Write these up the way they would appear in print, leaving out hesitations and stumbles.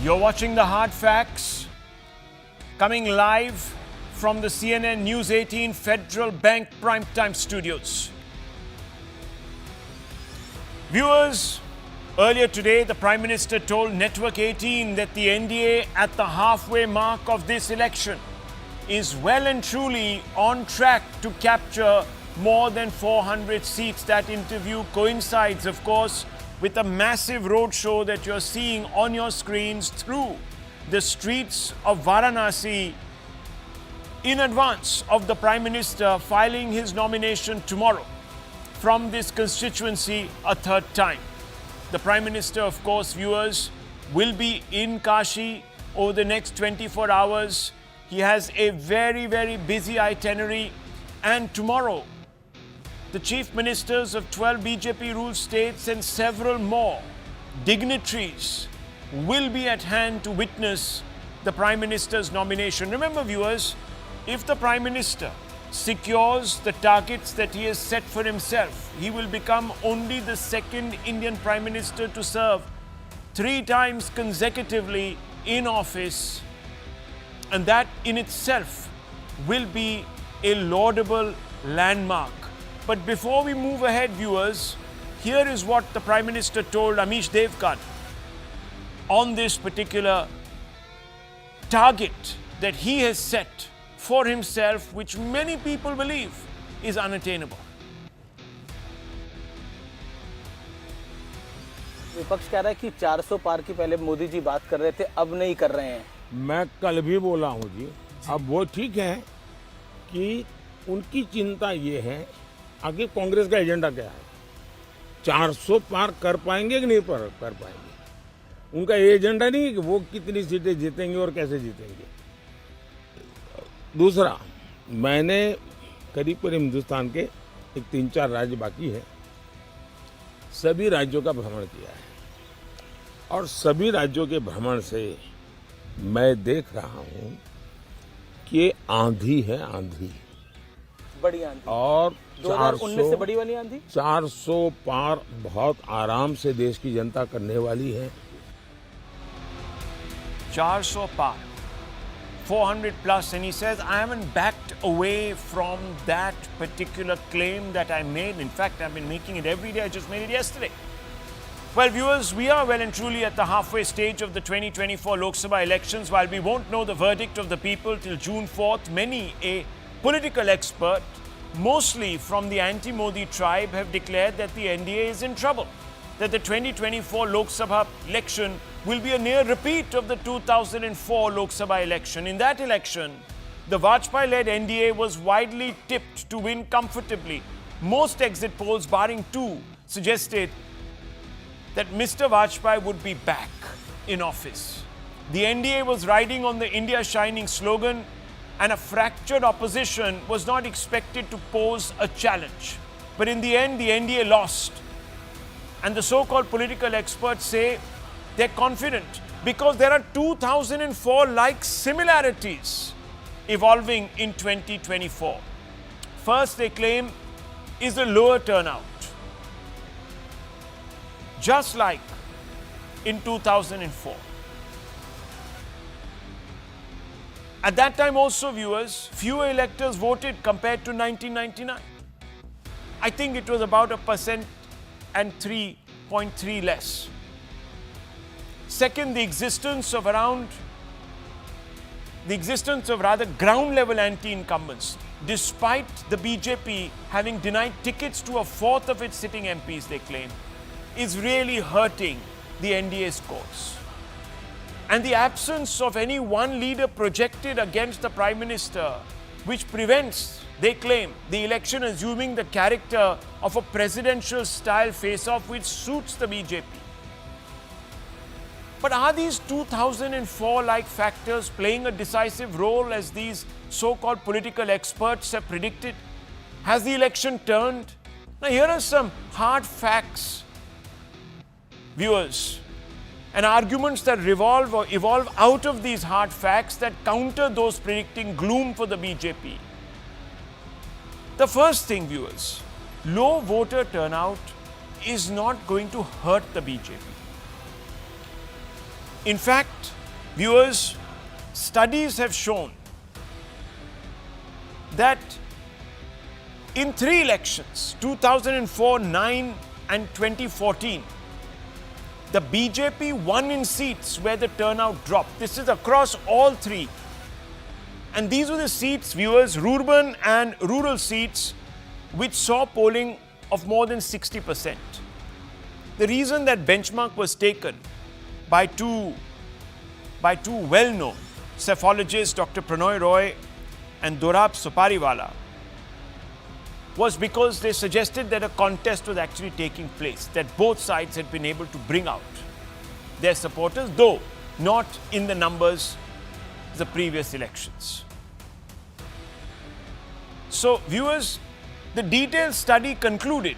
You're watching The Hard Facts, coming live from the CNN News 18 Federal Bank Primetime Studios. Viewers, earlier today, the Prime Minister told Network 18 that the NDA at the halfway mark of this election is well and truly on track to capture more than 400 seats. That interview coincides, of course, with a massive roadshow that you're seeing on your screens through the streets of Varanasi in advance of the Prime Minister filing his nomination tomorrow from this constituency a third time. The Prime Minister, of course, viewers, will be in Kashi over the next 24 hours. He has a very, very busy itinerary, and tomorrow the chief ministers of 12 BJP-ruled states and several more dignitaries will be at hand to witness the Prime Minister's nomination. Remember, viewers, if the Prime Minister secures the targets that he has set for himself, he will become only the second Indian Prime Minister to serve 3 times consecutively in office, and that in itself will be a laudable landmark. But before we move ahead, viewers, here is what the Prime Minister told Amish Devgan on this particular target that he has set for himself, which many people believe is unattainable. विपक्ष कह रहा है कि 400 पार की पहले मोदी जी बात कर रहे थे, अब नहीं कर रहे हैं। मैं कल भी बोला हूँ जी, अब वो ठीक है कि उनकी चिंता ये है आगे कांग्रेस का एजेंडा क्या है, 400 पार कर पाएंगे कि नहीं कर पाएंगे। उनका एजेंडा नहीं है कि वो कितनी सीटें जीतेंगे और कैसे जीतेंगे। दूसरा, मैंने करीब हिंदुस्तान के एक 3-4 राज्य बाकी है, सभी राज्यों का भ्रमण किया है, और सभी राज्यों के भ्रमण से मैं देख रहा हूं कि ये आंधी है, आंधी, बड़ी आंधी, और 2019 से बड़ी वाली आंधी। 400 पार बहुत आराम से देश की जनता करने वाली है। 400 par, 400 plus, and he says, I haven't backed away from that particular claim that I made. In fact, I've been making it every day. I just made it yesterday. Well, viewers, we are well and truly at the halfway stage of the 2024 Lok Sabha elections. While we won't know the verdict of the people till June 4th, many a political expert, mostly from the anti-Modi tribe, have declared that the NDA is in trouble, that the 2024 Lok Sabha election will be a near repeat of the 2004 Lok Sabha election. In that election, the Vajpayee-led NDA was widely tipped to win comfortably. Most exit polls, barring 2, suggested that Mr. Vajpayee would be back in office. The NDA was riding on the India Shining slogan, and a fractured opposition was not expected to pose a challenge. But in the end, the NDA lost. And the so-called political experts say they're confident because there are 2004-like similarities evolving in 2024. First, they claim, is a lower turnout, just like in 2004. At that time also, viewers, fewer electors voted compared to 1999. I think it was about 1% and 3.3 less. Second, the existence of rather ground level anti-incumbents, despite the BJP having denied tickets to 1/4 of its sitting MPs, they claim, is really hurting the NDA's cause. And the absence of any one leader projected against the Prime Minister, which prevents, they claim, the election assuming the character of a presidential style face-off which suits the BJP. But are these 2004-like factors playing a decisive role as these so-called political experts have predicted? Has the election turned? Now here are some hard facts, viewers, and arguments that revolve or evolve out of these hard facts that counter those predicting gloom for the BJP. The first thing, viewers, low voter turnout is not going to hurt the BJP. In fact, Viewers, studies have shown that in 3 elections, 2004, 9 and 2014, the BJP won in seats where the turnout dropped. This is across all 3. And these were the seats, viewers, urban and rural seats, which saw polling of more than 60%. The reason that benchmark was taken by two well-known psephologists, Dr. Pranoy Roy and Dorab Supariwala, was because they suggested that a contest was actually taking place, that both sides had been able to bring out their supporters, though not in the numbers of the previous elections. So, viewers, the detailed study concluded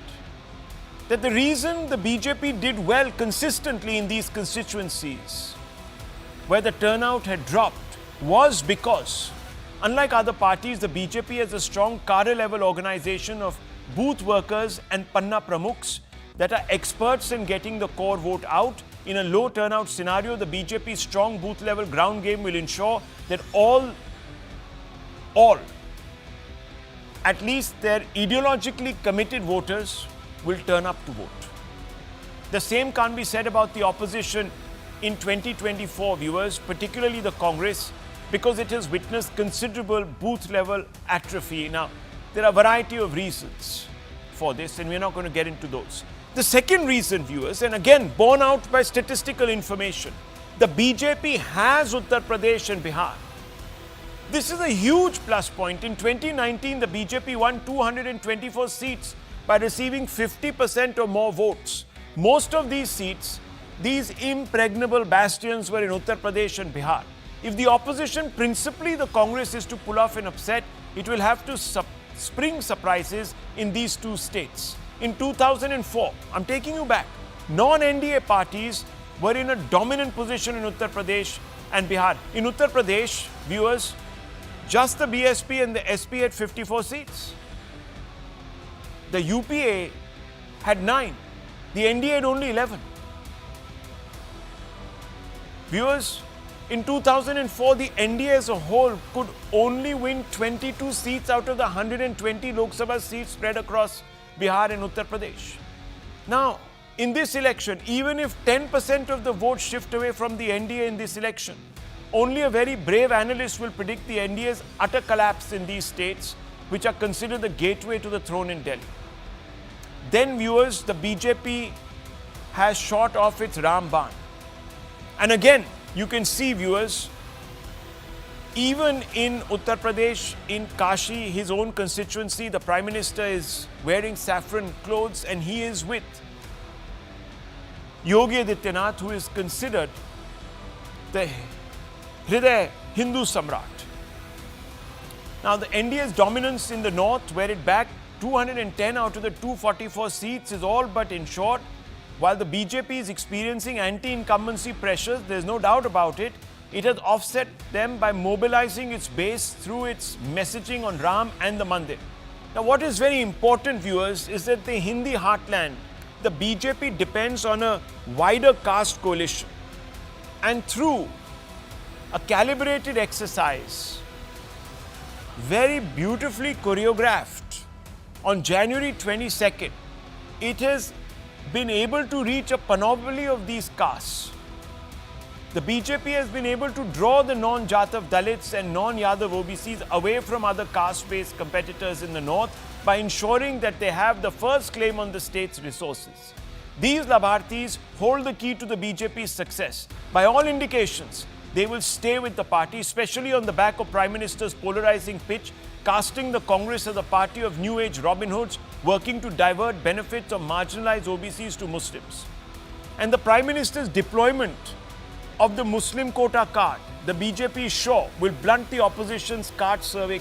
that the reason the BJP did well consistently in these constituencies where the turnout had dropped was because, unlike other parties, the BJP has a strong cadre-level organization of booth workers and panna pramukhs that are experts in getting the core vote out. In a low turnout scenario, the BJP's strong booth-level ground game will ensure that all, at least their ideologically committed voters will turn up to vote. The same can't be said about the opposition in 2024, viewers, particularly the Congress, because it has witnessed considerable booth-level atrophy. Now, there are a variety of reasons for this, and we're not going to get into those. The second reason, viewers, and again borne out by statistical information, the BJP has Uttar Pradesh and Bihar. This is a huge plus point. In 2019, the BJP won 224 seats by receiving 50% or more votes. Most of these seats, these impregnable bastions, were in Uttar Pradesh and Bihar. If the opposition, principally the Congress, is to pull off an upset, it will have to spring surprises in these 2 states. In 2004, I'm taking you back, non-NDA parties were in a dominant position in Uttar Pradesh and Bihar. In Uttar Pradesh, viewers, just the BSP and the SP had 54 seats. The UPA had 9. The NDA had only 11. Viewers, in 2004, the NDA as a whole could only win 22 seats out of the 120 Lok Sabha seats spread across Bihar and Uttar Pradesh. Now, in this election, even if 10% of the votes shift away from the NDA in this election, only a very brave analyst will predict the NDA's utter collapse in these states, which are considered the gateway to the throne in Delhi. Then, viewers, the BJP has shot off its Ramban. And again, you can see, viewers, even in Uttar Pradesh, in Kashi, his own constituency, the Prime Minister is wearing saffron clothes and he is with Yogi Adityanath, who is considered the Hriday Hindu Samrat. Now, the NDA's dominance in the north, where it backed 210 out of the 244 seats, is all but ensured. While the BJP is experiencing anti-incumbency pressures, there's no doubt about it, it has offset them by mobilizing its base through its messaging on Ram and the Mandir. Now, what is very important, viewers, is that the Hindi heartland, the BJP depends on a wider caste coalition. And through a calibrated exercise, very beautifully choreographed, on January 22nd, it has been able to reach a panoply of these castes. The BJP has been able to draw the non-Jatav Dalits and non-Yadav OBCs away from other caste-based competitors in the north by ensuring that they have the first claim on the state's resources. These Labharthis hold the key to the BJP's success. By all indications, they will stay with the party, especially on the back of Prime Minister's polarizing pitch, casting the Congress as a party of New Age Robin Hoods, working to divert benefits of marginalized OBCs to Muslims. And the Prime Minister's deployment of the Muslim quota card, the BJP is sure, will blunt the opposition's card survey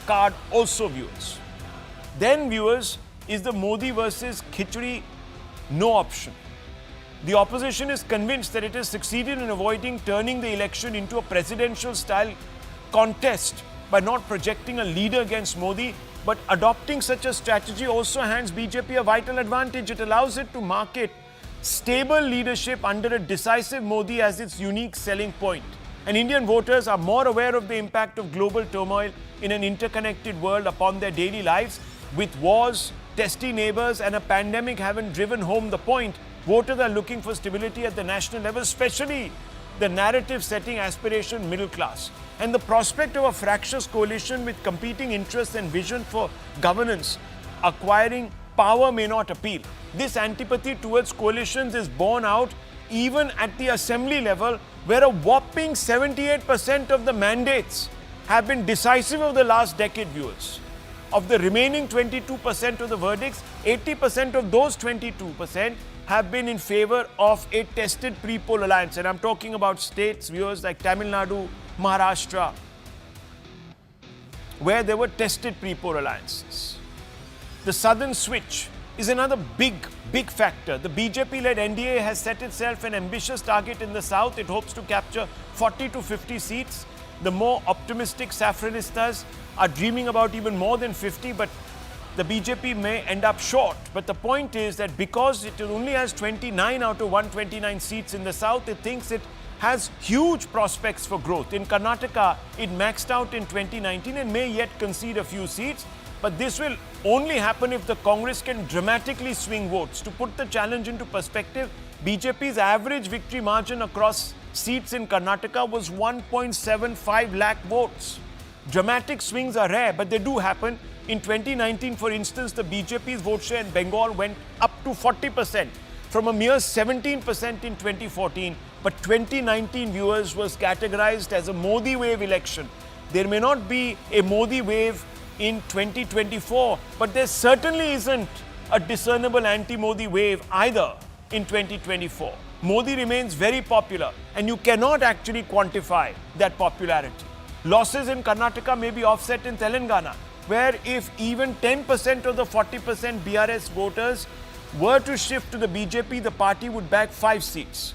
card also, viewers. Then, viewers, is the Modi versus Khichdi no option. The opposition is convinced that it has succeeded in avoiding turning the election into a presidential-style contest by not projecting a leader against Modi, but adopting such a strategy also hands BJP a vital advantage. It allows it to market stable leadership under a decisive Modi as its unique selling point. And Indian voters are more aware of the impact of global turmoil in an interconnected world upon their daily lives. With wars, testy neighbors, and a pandemic having driven home the point, voters are looking for stability at the national level, especially the narrative-setting aspiration middle class. And the prospect of a fractious coalition with competing interests and vision for governance acquiring power may not appeal. This antipathy towards coalitions is borne out even at the assembly level, where a whopping 78% of the mandates have been decisive of the last decade, viewers. Of the remaining 22% of the verdicts, 80% of those 22% have been in favor of a tested pre-poll alliance. And I'm talking about states, viewers, like Tamil Nadu, Maharashtra, where there were tested pre-poll alliances. The southern switch is another big factor. The BJP-led NDA has set itself an ambitious target in the south. It hopes to capture 40 to 50 seats. The more optimistic Saffranistas are dreaming about even more than 50, but the BJP may end up short. But the point is that because it only has 29 out of 129 seats in the south, it thinks it has huge prospects for growth. In Karnataka, it maxed out in 2019 and may yet concede a few seats. But this will only happen if the Congress can dramatically swing votes. To put the challenge into perspective, BJP's average victory margin across seats in Karnataka was 1.75 lakh votes. Dramatic swings are rare, but they do happen. In 2019, for instance, the BJP's vote share in Bengal went up to 40% from a mere 17% in 2014. But 2019, viewers, was categorized as a Modi wave election. There may not be a Modi wave in 2024, but there certainly isn't a discernible anti-Modi wave either in 2024. Modi remains very popular, and you cannot actually quantify that popularity. Losses in Karnataka may be offset in Telangana, where if even 10% of the 40% BRS voters were to shift to the BJP, the party would bag 5 seats.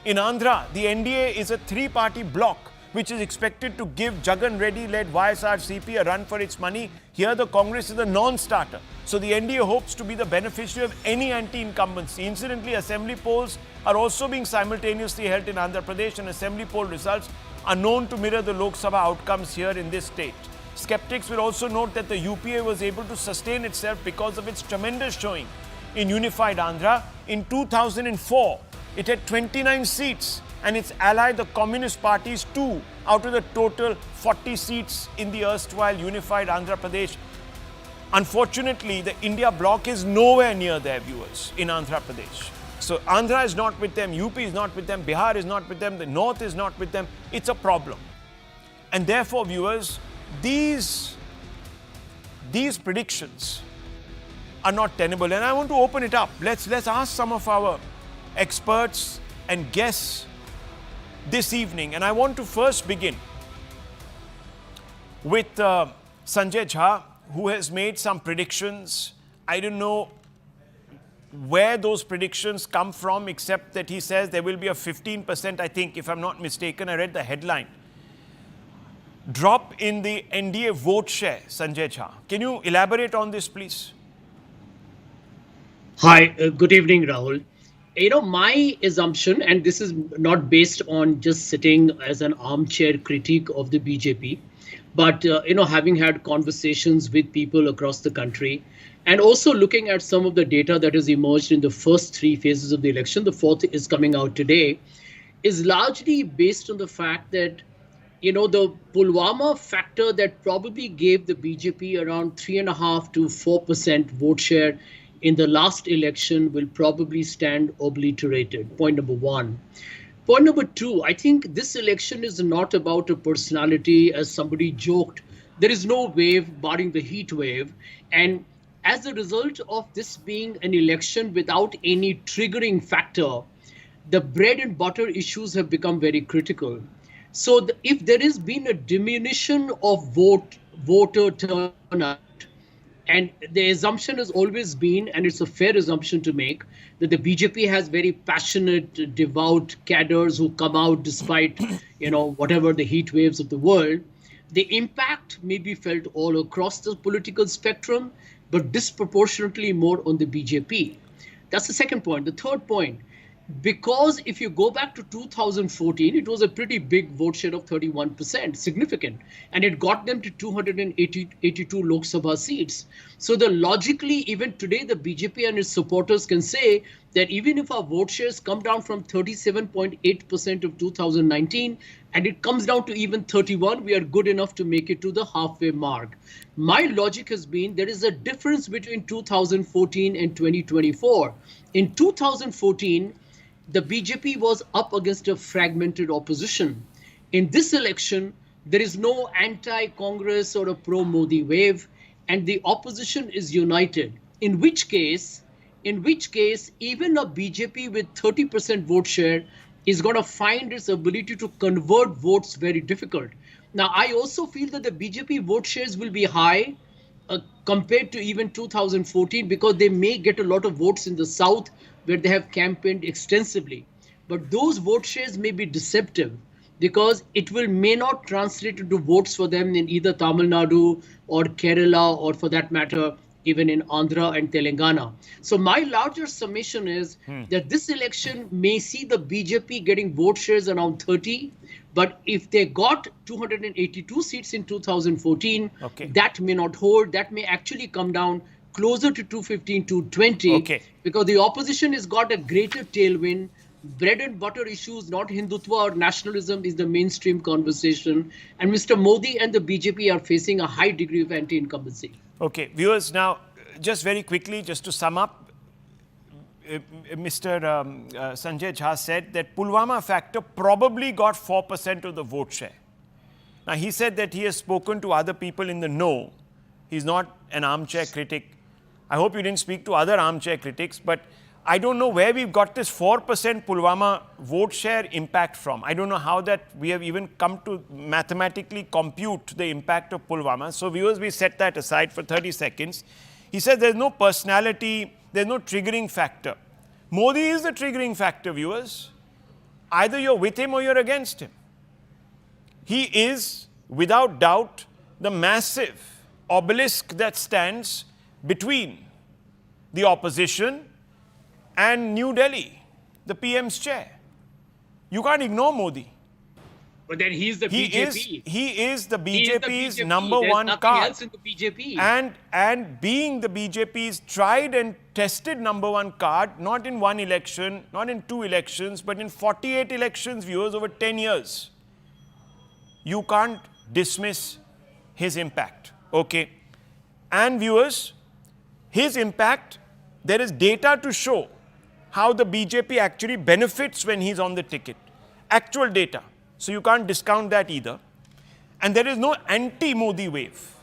In Andhra, the NDA is a 3-party bloc, which is expected to give Jagan Reddy-led YSRCP a run for its money. Here, the Congress is a non-starter. So the NDA hopes to be the beneficiary of any anti-incumbency. Incidentally, assembly polls are also being simultaneously held in Andhra Pradesh, and assembly poll results are known to mirror the Lok Sabha outcomes here in this state. Skeptics will also note that the UPA was able to sustain itself because of its tremendous showing in unified Andhra. In 2004, it had 29 seats, and its ally, the Communist Party's 2 out of the total 40 seats in the erstwhile unified Andhra Pradesh. Unfortunately, the India bloc is nowhere near their viewers in Andhra Pradesh. So Andhra is not with them, UP is not with them, Bihar is not with them, the North is not with them. It's a problem. And therefore, viewers, these predictions are not tenable. And I want to open it up. Let's ask some of our experts and guests this evening. And I want to first begin with Sanjay Jha, who has made some predictions. I don't know where those predictions come from, except that he says there will be a 15%, I think, if I'm not mistaken. I read the headline. Drop in the NDA vote share, Sanjay Jha. Can you elaborate on this, please? Hi, good evening, Rahul. My assumption, and this is not based on just sitting as an armchair critique of the BJP, but, having had conversations with people across the country and also looking at some of the data that has emerged in the first 3 phases of the election, the 4th is coming out today, is largely based on the fact that, the Pulwama factor that probably gave the BJP around 3.5 to 4% vote share in the last election will probably stand obliterated. Point number 1. Point number 2, I think this election is not about a personality, as somebody joked. There is no wave barring the heat wave. And as a result of this being an election without any triggering factor, the bread and butter issues have become very critical. So if there has been a diminution of voter turnout, and the assumption has always been, and it's a fair assumption to make, that the BJP has very passionate, devout cadres who come out despite, whatever the heat waves of the world. The impact may be felt all across the political spectrum, but disproportionately more on the BJP. That's the second point. The third point, because if you go back to 2014, it was a pretty big vote share of 31%, significant, and it got them to 282 Lok Sabha seats. So logically, even today, the BJP and its supporters can say that even if our vote shares come down from 37.8% of 2019 and it comes down to even 31, we are good enough to make it to the halfway mark. My logic has been there is a difference between 2014 and 2024. In 2014, the BJP was up against a fragmented opposition. In this election, there is no anti-Congress or a pro-Modi wave, and the opposition is united. In which case, even a BJP with 30% vote share is going to find its ability to convert votes very difficult. Now, I also feel that the BJP vote shares will be high compared to even 2014 because they may get a lot of votes in the south where they have campaigned extensively. But those vote shares may be deceptive because it may not translate into votes for them in either Tamil Nadu or Kerala or, for that matter, even in Andhra and Telangana. So my larger summation is that this election may see the BJP getting vote shares around 30, but if they got 282 seats in 2014, that may not hold. That may actually come down closer to 215, 220, because the opposition has got a greater tailwind. Bread and butter issues, not Hindutva or nationalism, is the mainstream conversation. And Mr. Modi and the BJP are facing a high degree of anti-incumbency. Okay, viewers, now just very quickly, just to sum up, Mr. Sanjay Jha said that Pulwama factor probably got 4% of the vote share. Now, he said that he has spoken to other people in the know. He's not an armchair critic. I hope you didn't speak to other armchair critics, but I don't know where we've got this 4% Pulwama vote share impact from. I don't know how that we have even come to mathematically compute the impact of Pulwama. So viewers, we set that aside for 30 seconds. He said there's no personality, there's no triggering factor. Modi is the triggering factor, viewers. Either you're with him or you're against him. He is, without doubt, the massive obelisk that stands between the opposition and New Delhi, the PM's chair. You can't ignore Modi. But then he's the BJP. He is the BJP's number one card. Else in the BJP. And being the BJP's tried and tested number one card, not in one election, not in two elections, but in 48 elections, viewers, over 10 years. You can't dismiss his impact. Okay. And viewers, his impact, there is data to show how the BJP actually benefits when he's on the ticket. Actual data. So you can't discount that either. And there is no anti-Modi wave.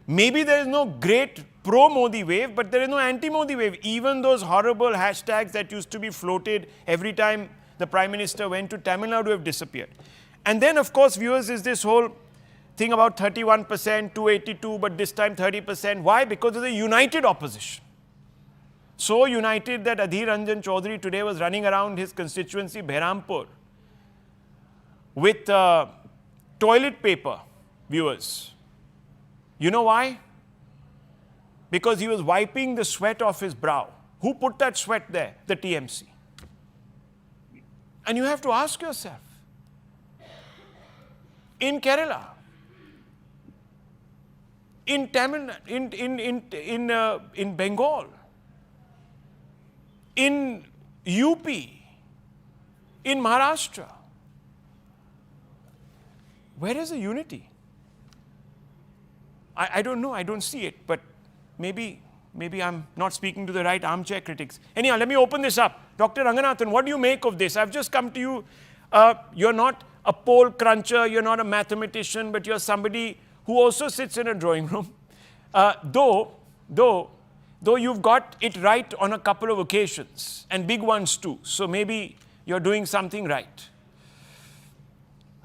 Maybe there is no great pro-Modi wave, but there is no anti-Modi wave. Even those horrible hashtags that used to be floated every time the Prime Minister went to Tamil Nadu have disappeared. And then, of course, viewers, is this whole thing about 31%, 282, but this time 30%. Why? Because of the united opposition. So united that Adhir Ranjan Chaudhary today was running around his constituency, Behrampur, with toilet paper, viewers. You know why? Because he was wiping the sweat off his brow. Who put that sweat there? The TMC. And you have to ask yourself, in Kerala, in Tamil, in Bengal, in UP, in Maharashtra, where is the unity? I don't know, I don't see it, but maybe I'm not speaking to the right armchair critics. Anyhow, let me open this up. Dr. Ranganathan, what do you make of this? I've just come to you. You're not a poll cruncher, you're not a mathematician, but you're somebody who also sits in a drawing room. Though you've got it right on a couple of occasions, and big ones too. So maybe you're doing something right.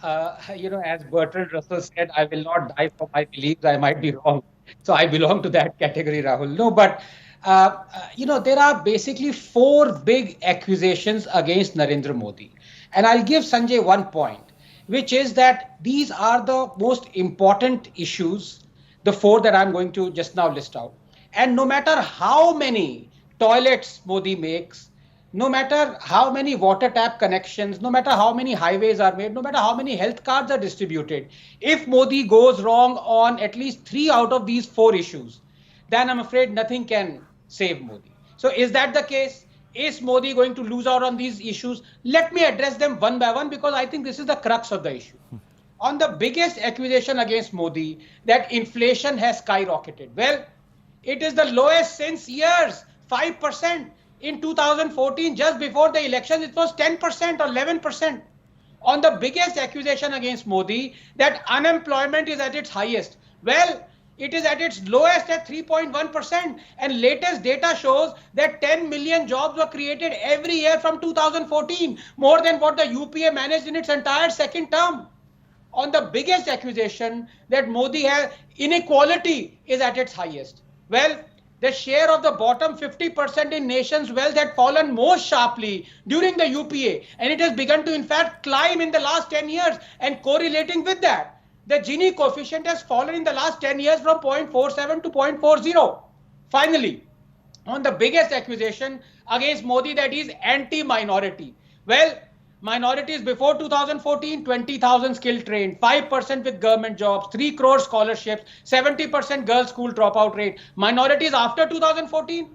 As Bertrand Russell said, I will not die for my beliefs. I might be wrong. So I belong to that category, Rahul. No, but, there are basically four big accusations against Narendra Modi. And I'll give Sanjay one point, which is that these are the most important issues, the four that I'm going to just now list out. And no matter how many toilets Modi makes, no matter how many water tap connections, no matter how many highways are made, no matter how many health cards are distributed, if Modi goes wrong on at least 3 out of these 4 issues, then I'm afraid nothing can save Modi. So is that the case? Is Modi going to lose out on these issues? Let me address them one by one because I think this is the crux of the issue. On the biggest accusation against Modi, that inflation has skyrocketed. Well, it is the lowest since years, 5%. In 2014, just before the election, it was 10% or 11%. On the biggest accusation against Modi, that unemployment is at its highest. Well, it is at its lowest at 3.1%. And latest data shows that 10 million jobs were created every year from 2014, more than what the UPA managed in its entire second term. On the biggest accusation that Modi has, inequality is at its highest. Well, the share of the bottom 50% in nation's wealth had fallen most sharply during the UPA, and it has begun to in fact climb in the last 10 years. And correlating with that, the Gini coefficient has fallen in the last 10 years from 0.47 to 0.40. Finally, on the biggest accusation against Modi, that is anti-minority. Well, minorities before 2014, 20,000 skill trained, 5% with government jobs, 3 crore scholarships, 70% girls school dropout rate. Minorities after 2014,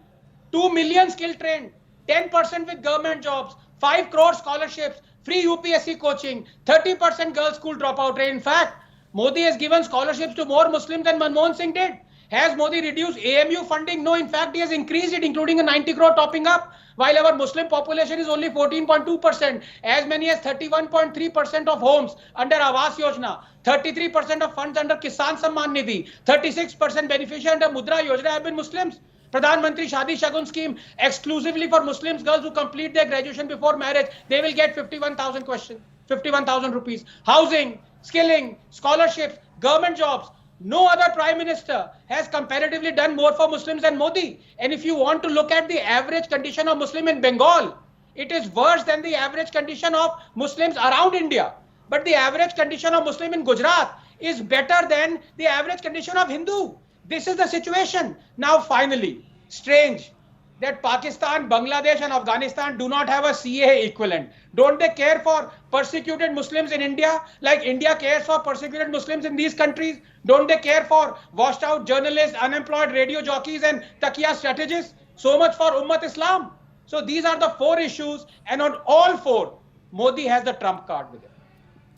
2 million skill trained, 10% with government jobs, 5 crore scholarships, free UPSC coaching, 30% girls school dropout rate. In fact, Modi has given scholarships to more Muslims than Manmohan Singh did. Has Modi reduced AMU funding? No, in fact, he has increased it, including a 90 crore topping up, while our Muslim population is only 14.2%. As many as 31.3% of homes under Awas Yojana, 33% of funds under Kisan Samman Nidhi, 36% beneficiary under Mudra Yojana have been Muslims. Pradhan Mantri Shadi Shagun scheme exclusively for Muslims girls who complete their graduation before marriage. They will get 51,000 rupees. Housing, skilling, scholarships, government jobs. No other prime minister has comparatively done more for Muslims than Modi. And if you want to look at the average condition of Muslim in Bengal, it is worse than the average condition of Muslims around India. But the average condition of Muslim in Gujarat is better than the average condition of Hindu. This is the situation. Now, finally, strange that Pakistan, Bangladesh and Afghanistan do not have a CAA equivalent. Don't they care for persecuted Muslims in India like India cares for persecuted Muslims in these countries? Don't they care for washed out journalists, unemployed radio jockeys and taqiyya strategists? So much for Ummat Islam. So these are the 4 issues, and on all 4, Modi has the trump card with him.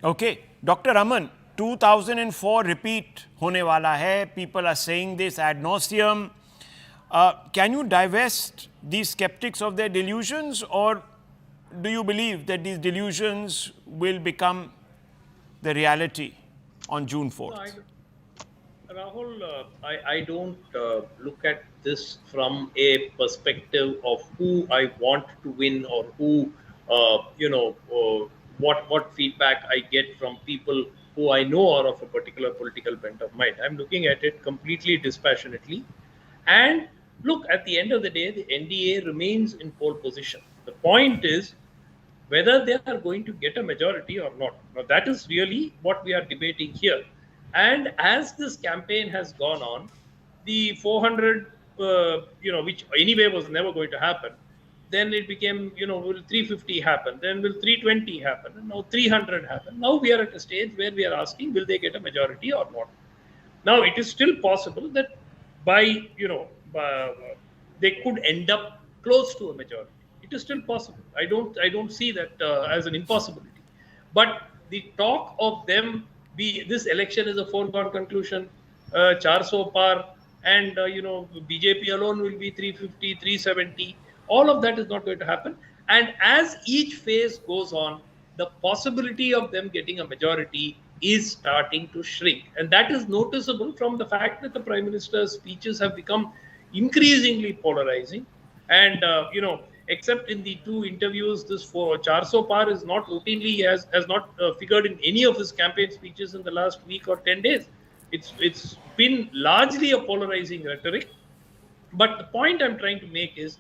Okay, Dr. Aman, 2004 repeat hone wala hai. People are saying this ad nauseum. Can you divest these skeptics of their delusions, or do you believe that these delusions will become the reality on June 4th? Rahul, I don't look at this from a perspective of who I want to win or who, what feedback I get from people who I know are of a particular political bent of mind. I'm looking at it completely dispassionately. And look, at the end of the day, the NDA remains in pole position. The point is whether they are going to get a majority or not. Now, that is really what we are debating here. And as this campaign has gone on, the 400, which anyway was never going to happen, then it became, will 350 happen? Then will 320 happen? And now 300 happen. Now we are at a stage where we are asking, will they get a majority or not? Now, it is still possible that they could end up close to a majority. It is still possible. I don't see that as an impossibility. But the talk of them this election is a foregone conclusion, 400 par, and BJP alone will be 350, 370. All of that is not going to happen. And as each phase goes on, the possibility of them getting a majority is starting to shrink. And that is noticeable from the fact that the Prime Minister's speeches have become increasingly polarizing. And, except in the 2 interviews, this 400 par is not routinely, has not figured in any of his campaign speeches in the last week or 10 days. It's been largely a polarizing rhetoric. But the point I'm trying to make is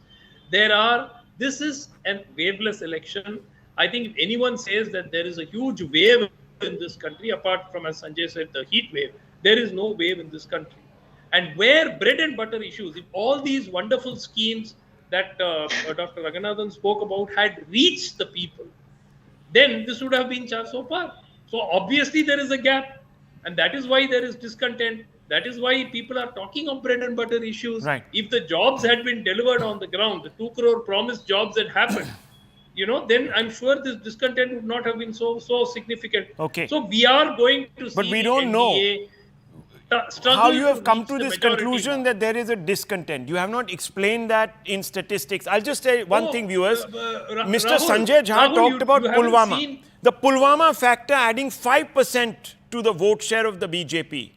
this is a waveless election. I think if anyone says that there is a huge wave in this country, apart from, as Sanjay said, the heat wave, there is no wave in this country. And where bread and butter issues, if all these wonderful schemes that Dr. Raghunathan spoke about had reached the people, then this would have been 400 par. So obviously there is a gap, and that is why there is discontent. That is why people are talking of bread and butter issues. Right. If the jobs had been delivered on the ground, the 2 crore promised jobs had happened, then I'm sure this discontent would not have been so significant. Okay. So we are going to see But we don't know struggle how you have come reach to the this majority conclusion now. that there is a discontent. You have not explained that in statistics. I'll just say one thing, viewers. Mr. Sanjay Jha talked about Pulwama. The Pulwama factor adding 5% to the vote share of the BJP.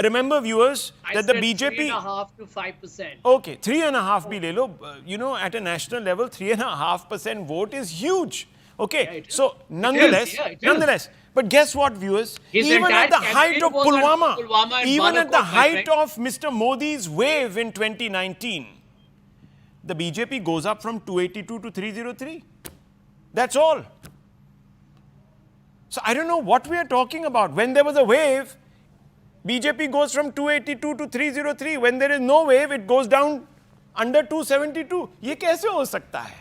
Remember, viewers, that the BJP... 3.5 to 5%. Okay, 3.5 bhi le lo. At a national level, 3.5% vote is huge. Okay, so nonetheless, but guess what, viewers? Even at the height of Pulwama, even at the height of Mr. Modi's wave in 2019, the BJP goes up from 282 to 303. That's all. So I don't know what we are talking about. When there was a wave, BJP goes from 282 to 303. When there is no wave, it goes down under 272. ये कैसे हो सकता है?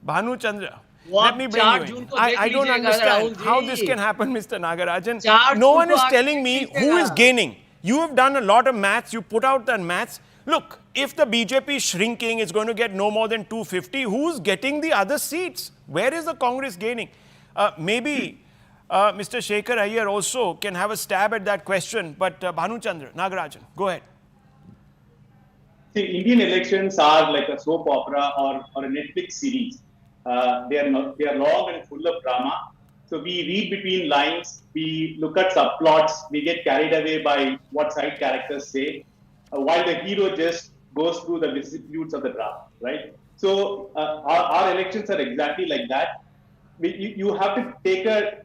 Bhanu Chandra, let me bring you in. I don't understand how this can happen, Mr. Nagarajan. No one is telling me who is gaining. You have done a lot of maths. You put out that maths. Look, if the BJP is shrinking, it's going to get no more than 250. Who's getting the other seats? Where is the Congress gaining? Maybe Mr. Shekhar Iyer also can have a stab at that question. But Bhanu Chandra, Nagarajan, go ahead. See, Indian elections are like a soap opera or a Netflix series. They are long and full of drama. So we read between lines, we look at subplots, we get carried away by what side characters say, while the hero just goes through the vicissitudes of the drama, right? So our elections are exactly like that. You have to take a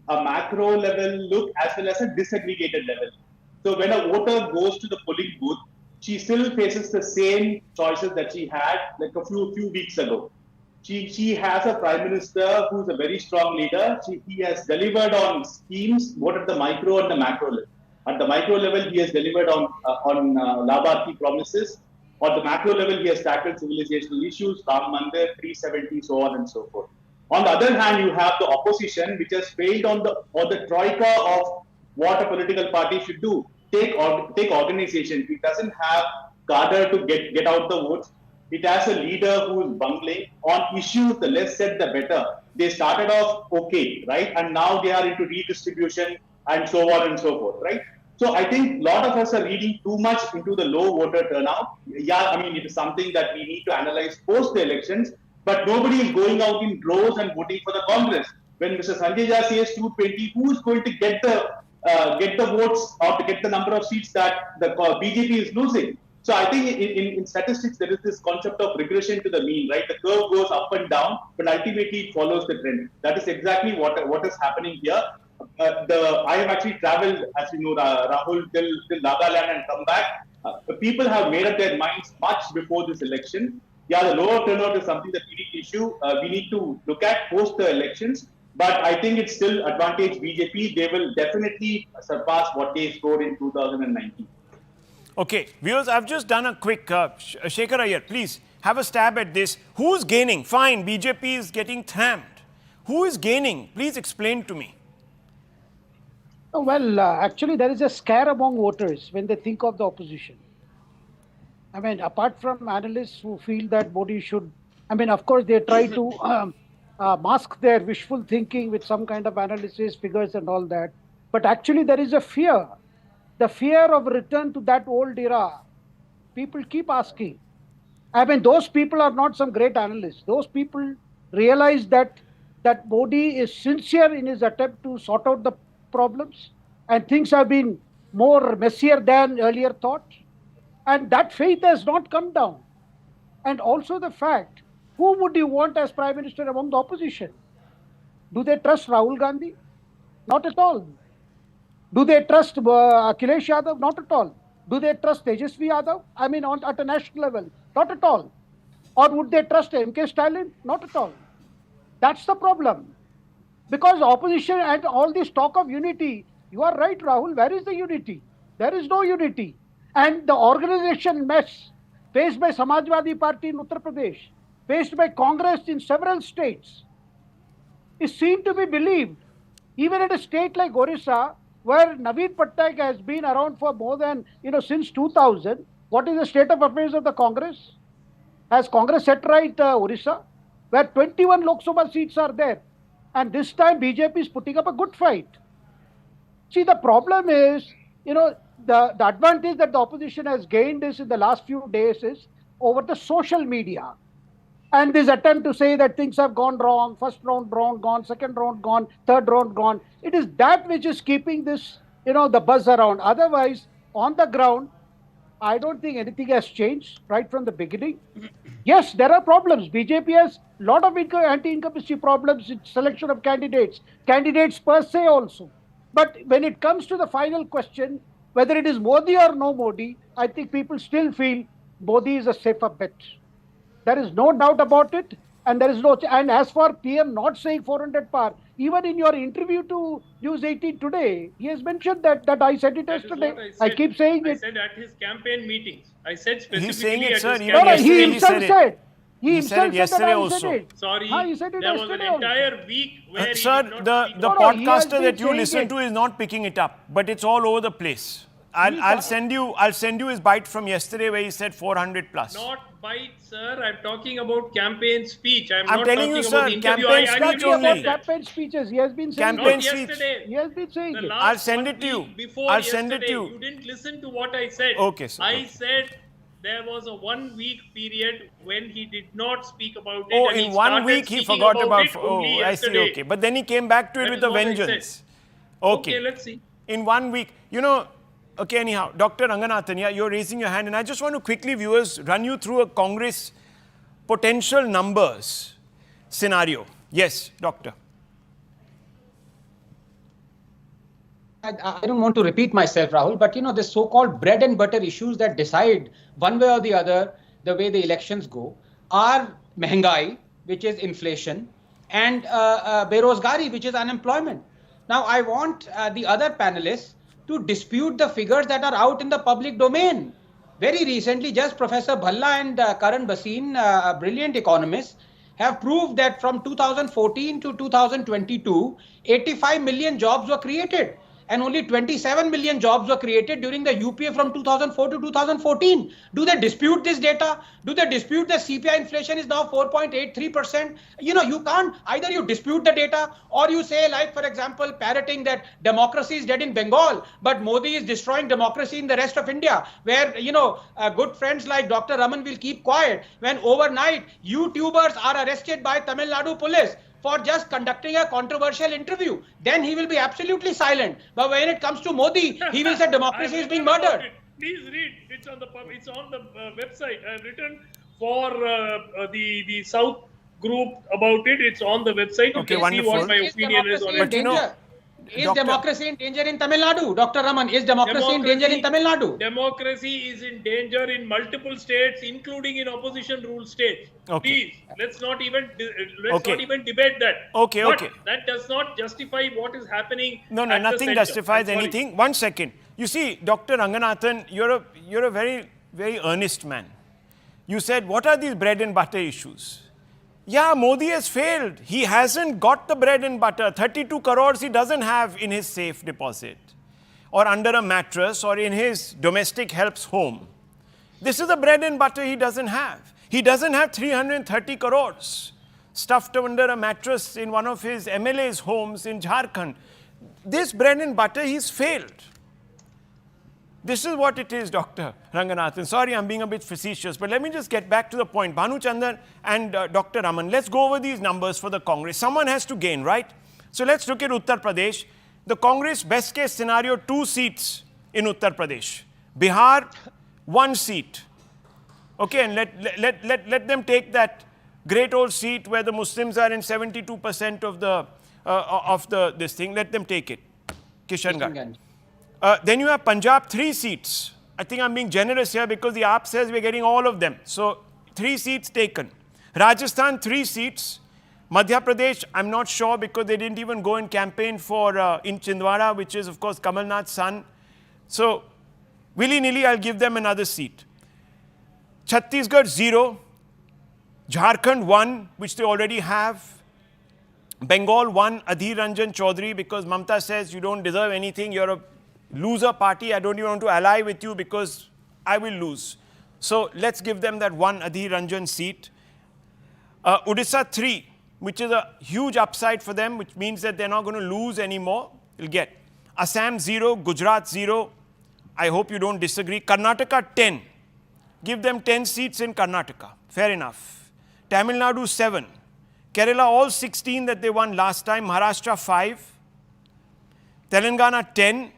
macro level look as well as a disaggregated level. So when a voter goes to the polling booth, she still faces the same choices that she had like a few weeks ago. She has a prime minister who's a very strong leader. He has delivered on schemes, both at the micro and the macro level. At the micro level, he has delivered on Labharthi promises. On the macro level, he has tackled civilizational issues, Ram Mandir, 370, so on and so forth. On the other hand, you have the opposition, which has failed on the troika of what a political party should do. Take organization. It doesn't have cadre to get out the votes. It has a leader who is bungling on issues. The less said, the better. They started off okay, right, and now they are into redistribution and so on and so forth, right? So I think a lot of us are reading too much into the low voter turnout. Yeah, I mean, it is something that we need to analyze post the elections. But nobody is going out in droves and voting for the Congress. When Mr. Sanjay Jha says 220, who is going to get the votes or to get the number of seats that the BJP is losing? So I think in statistics, there is this concept of regression to the mean, right? The curve goes up and down, but ultimately it follows the trend. That is exactly what is happening here. I have actually traveled, as you know, Rahul, till Nagaland and come back. The people have made up their minds much before this election. Yeah, the lower turnout is something that we need to look at post the elections. But I think it's still advantage BJP. They will definitely surpass what they scored in 2019. Okay, viewers, I've just done a quick, Shekhar Iyer, please have a stab at this. Who's gaining? Fine, BJP is getting thammed. Who is gaining? Please explain to me. Well, actually, there is a scare among voters when they think of the opposition. I mean, apart from analysts who feel that Modi should, I mean, of course, they try to mask their wishful thinking with some kind of analysis, figures and all that. But actually, there is a fear. The fear of return to that old era. People keep asking. I mean, those people are not some great analysts. Those people realize that Modi is sincere in his attempt to sort out the problems and things have been more messier than earlier thought. And that faith has not come down. And also the fact, who would you want as Prime Minister among the opposition? Do they trust Rahul Gandhi? Not at all. Do they trust Akhilesh Yadav? Not at all. Do they trust Tejasvi Yadav? I mean, at a national level? Not at all. Or would they trust M.K. Stalin? Not at all. That's the problem. Because opposition and all this talk of unity, you are right, Rahul, where is the unity? There is no unity. And the organization mess faced by Samajwadi Party in Uttar Pradesh, faced by Congress in several states, is seen to be believed. Even at a state like Orissa, where Naveen Patnaik has been around for more than, since 2000, what is the state of affairs of the Congress? Has Congress set right Orissa, where 21 Lok Sabha seats are there? And this time BJP is putting up a good fight. See, the problem is, the advantage that the opposition has gained is in the last few days is over the social media. And this attempt to say that things have gone wrong, first round gone, second round gone, third round gone. It is that which is keeping this, the buzz around. Otherwise, on the ground, I don't think anything has changed right from the beginning. Yes, there are problems. BJP has a lot of anti-incumbency problems in selection of candidates per se also. But when it comes to the final question, whether it is Modi or no Modi, I think people still feel Modi is a safer bet. There is no doubt about it. And and as for PM not saying 400 par, even in your interview to News 18 today, he has mentioned that I said it yesterday. I keep saying it. I said at his campaign meetings. I said specifically He's saying it, at sir. his Even campaign He yesterday himself said. He said it himself yesterday that I also. said it. Sorry, He said it there was an yesterday also. entire week where he Sir, did not the speak the about No, he has podcaster been that you saying listen it. to is not picking it up, but it's all over the place. I'll send you his bite from yesterday where he said 400 plus. Not bite, sir. I'm talking about campaign speech. I'm I'm not telling talking you, about sir, the interview. campaign I speech agree only. with that. Campaign speeches. He has been saying Campaign Not it. speech. yesterday. He has been saying The it. last I'll send 1 it to you. week before I'll send it to yesterday, you. You didn't listen to what I said. Okay, sir. I Okay. said there was a 1 week period when he did not speak about it. Oh, and in he 1 started week he speaking forgot about about. it only Oh, I see. yesterday. Okay, but then he came back to it That with is a what I said. vengeance. Okay, let's see. In 1 week, okay, anyhow, Dr. Ranganathan, yeah, you're raising your hand, and I just want to quickly, viewers, run you through a Congress potential numbers scenario. Yes, Doctor. I don't want to repeat myself, Rahul, but the so-called bread and butter issues that decide one way or the other the way the elections go are mehengai, which is inflation, and berozgari, which is unemployment. Now, I want the other panelists to dispute the figures that are out in the public domain. Very recently, just Professor Bhalla and Karan Bhasin, brilliant economists, have proved that from 2014 to 2022, 85 million jobs were created. And only 27 million jobs were created during the UPA from 2004 to 2014. Do they dispute this data? Do they dispute that CPI inflation is now 4.83%? You can't, either you dispute the data or you say, like, for example, parroting that democracy is dead in Bengal, but Modi is destroying democracy in the rest of India, where, good friends like Dr. Raman will keep quiet when overnight YouTubers are arrested by Tamil Nadu police for just conducting a controversial interview. Then he will be absolutely silent. But when it comes to Modi, he will say democracy is being murdered. Please read. It's on the website. I've written for the South group about it. It's on the website. Okay, You can wonderful. see what my opinion is on it. Is democracy in danger in Tamil Nadu? Dr. Raman, is democracy in danger in Tamil Nadu? Democracy is in danger in multiple states, including in opposition ruled states. Okay. Please, let's not even Okay. debate that. Okay, But okay. that does not justify what is happening. No, at the nothing center. justifies I'm sorry. anything. 1 second. You see, Dr. Ranganathan, you're a very, very earnest man. You said, what are these bread and butter issues? Yeah, Modi has failed. He hasn't got the bread and butter. 32 crores he doesn't have in his safe deposit or under a mattress or in his domestic help's home. This is the bread and butter he doesn't have. He doesn't have 330 crores stuffed under a mattress in one of his MLA's homes in Jharkhand. This bread and butter, he's failed. This is what it is, Dr. Ranganathan. Sorry, I'm being a bit facetious, but let me just get back to the point. Bhanu Chandan and Dr. Raman, let's go over these numbers for the Congress. Someone has to gain, right? So let's look at Uttar Pradesh. The Congress best case scenario, 2 seats in Uttar Pradesh. Bihar, 1 seat. Okay, and let them take that great old seat where the Muslims are in 72% of this thing. Let them take it. Kishangarh. Then you have Punjab, 3 seats. I think I'm being generous here because the AAP says we're getting all of them. So 3 seats taken. Rajasthan, 3 seats. Madhya Pradesh, I'm not sure because they didn't even go and campaign for in Chhindwara, which is, of course, Kamal Nath's son. So willy-nilly, I'll give them another seat. Chhattisgarh 0, Jharkhand 1, which they already have. Bengal 1, Adhir Ranjan Chaudhary, because Mamta says you don't deserve anything, you're a loser party, I don't even want to ally with you because I will lose. So let's give them that one Adhir Ranjan seat. Odisha 3, which is a huge upside for them, which means that they're not going to lose anymore. They'll get Assam 0, Gujarat 0. I hope you don't disagree. Karnataka 10. Give them 10 seats in Karnataka. Fair enough. Tamil Nadu 7. Kerala all 16 that they won last time. Maharashtra 5. Telangana 10.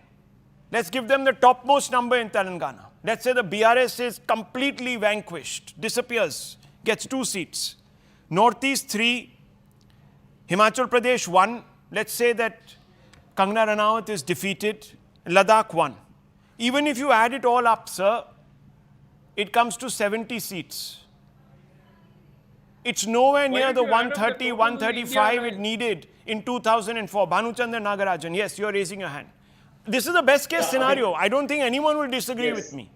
Let's give them the topmost number in Telangana. Let's say the BRS is completely vanquished, disappears, gets 2 seats. Northeast 3. Himachal Pradesh 1. Let's say that Kangana Ranaut is defeated. Ladakh 1. Even if you add it all up, sir, it comes to 70 seats. It's nowhere near the 130, 135 it needed in 2004. Bhanuchandra Nagarajan, yes, you're raising your hand. This is the best case scenario. I don't think anyone will disagree with me.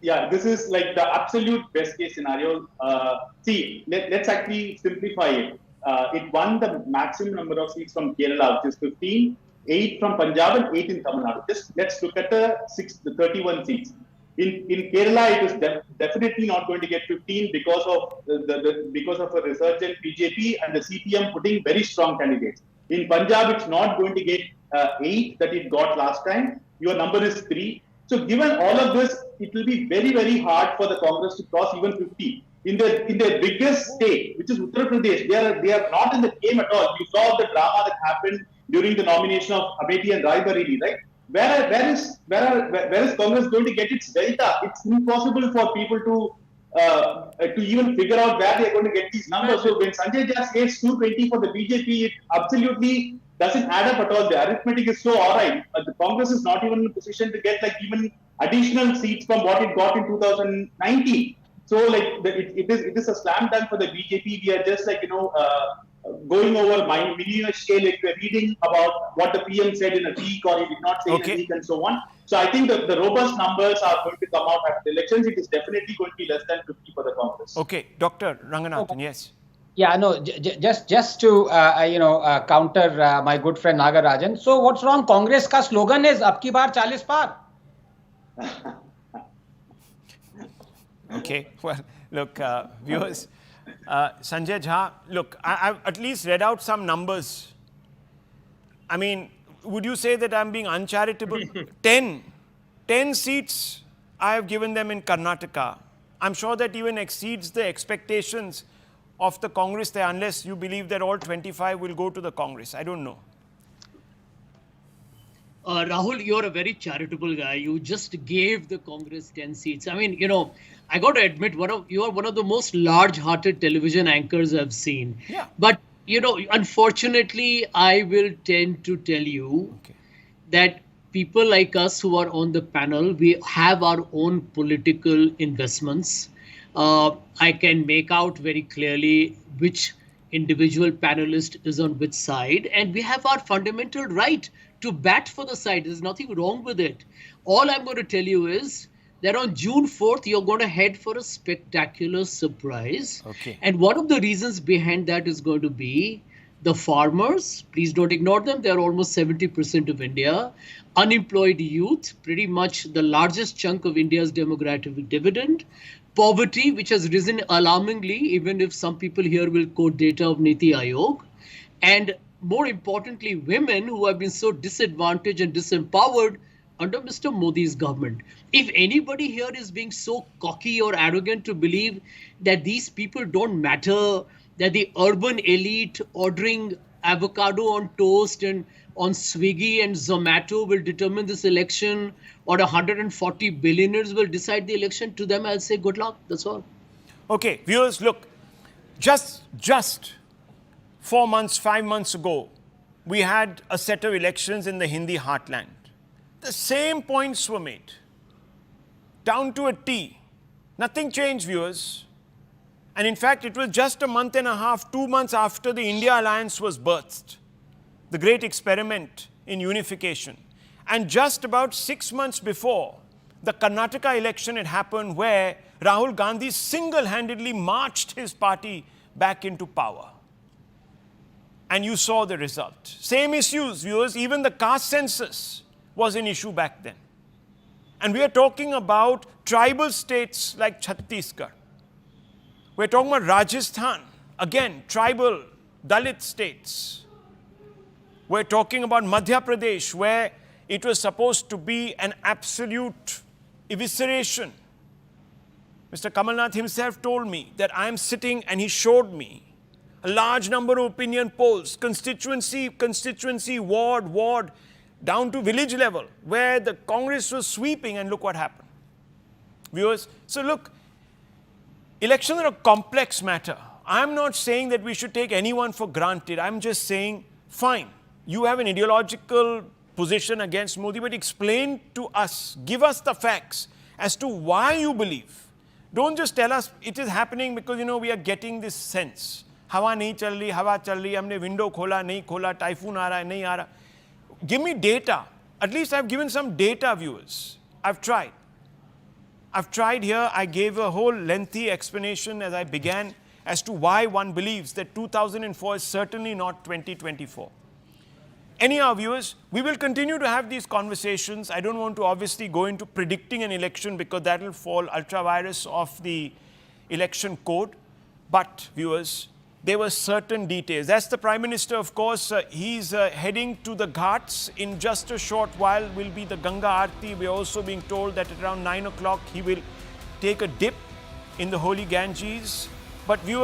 Yeah, this is like the absolute best case scenario. See, let's actually simplify it. It won the maximum number of seats from Kerala, which is 15, 8 from Punjab and 8 in Tamil Nadu. Just let's look at the 31 seats. In Kerala, it is definitely not going to get 15 because of because of a resurgent BJP and the CPM putting very strong candidates. In Punjab, it's not going to get 8 that it got last time. Your number is 3. So given all of this, it will be very, very hard for the Congress to cross even 50. In their biggest state, which is Uttar Pradesh, they are not in the game at all. You saw the drama that happened during the nomination of Amethi and Rai Bareli, right? Where is Congress going to get its delta? It's impossible for people to even figure out where they are going to get these numbers. So when Sanjay Jha says 220 for the BJP, it absolutely doesn't add up at all. The arithmetic is so alright. The Congress is not even in a position to get like even additional seats from what it got in 2019. So like it is a slam dunk for the BJP. We are just like going over minute scale. Like we're reading about what the PM said in a week or he did not say in a week and so on. So I think the robust numbers are going to come out at the elections. It is definitely going to be less than 50 for the Congress. Okay, Dr. Ranganathan, yes. Yeah, no, just to counter my good friend Nagarajan. So what's wrong? Congress ka slogan is "Ab ki baar 40 par." Okay, well, look, viewers, Sanjay Jha, look, I've at least read out some numbers. I mean, would you say that I'm being uncharitable? 10 seats I have given them in Karnataka. I'm sure that even exceeds the expectations of the Congress there, unless you believe that all 25 will go to the Congress. I don't know. Rahul, you're a very charitable guy. You just gave the Congress 10 seats. I mean, I got to admit, you are one of the most large-hearted television anchors I've seen. Yeah. But, unfortunately, I will tend to tell you that people like us who are on the panel, we have our own political investments. I can make out very clearly which individual panelist is on which side, and we have our fundamental right to bat for the side. There's nothing wrong with it. All I'm going to tell you is that on June 4th, you're going to head for a spectacular surprise. Okay. And one of the reasons behind that is going to be the farmers. Please don't ignore them. They're almost 70% of India. Unemployed youth, pretty much the largest chunk of India's demographic dividend. Poverty, which has risen alarmingly, even if some people here will quote data of Niti Aayog. And more importantly, women who have been so disadvantaged and disempowered under Mr. Modi's government. If anybody here is being so cocky or arrogant to believe that these people don't matter, that the urban elite ordering avocado on toast and on Swiggy and Zomato will determine this election, or 140 billionaires will decide the election, to them I'll say good luck. That's all. Okay, viewers, look, just 4 months, 5 months ago, we had a set of elections in the Hindi heartland. The same points were made, down to a T. Nothing changed, viewers. And in fact, it was just a month and a half, 2 months after the India Alliance was birthed, the great experiment in unification. And just about 6 months before, the Karnataka election had happened where Rahul Gandhi single-handedly marched his party back into power. And you saw the result. Same issues, viewers, even the caste census was an issue back then. And we are talking about tribal states like Chhattisgarh. We're talking about Rajasthan, again, tribal Dalit states. We're talking about Madhya Pradesh, where it was supposed to be an absolute evisceration. Mr. Kamalnath himself told me that I am sitting, and he showed me a large number of opinion polls, constituency, ward, down to village level, where the Congress was sweeping, and look what happened. Viewers, so look, elections are a complex matter. I'm not saying that we should take anyone for granted. I'm just saying, fine, you have an ideological position against Modi, but explain to us, give us the facts as to why you believe. Don't just tell us it is happening because, we are getting this sense. हवा नहीं चल रही, हवा चल रही, हमने window खोला, नहीं खोला, typhoon आ रहा है, नहीं आ रहा. Give me data. At least I've given some data, viewers. I've tried here. I gave a whole lengthy explanation as I began as to why one believes that 2004 is certainly not 2024. Anyhow, viewers, we will continue to have these conversations. I don't want to obviously go into predicting an election because that will fall ultra-virus of the election code. But, viewers, there were certain details. That's the Prime Minister, of course. He's heading to the Ghats. In just a short while will be the Ganga Aarti. We're also being told that at around 9 o'clock he will take a dip in the holy Ganges. But, viewers,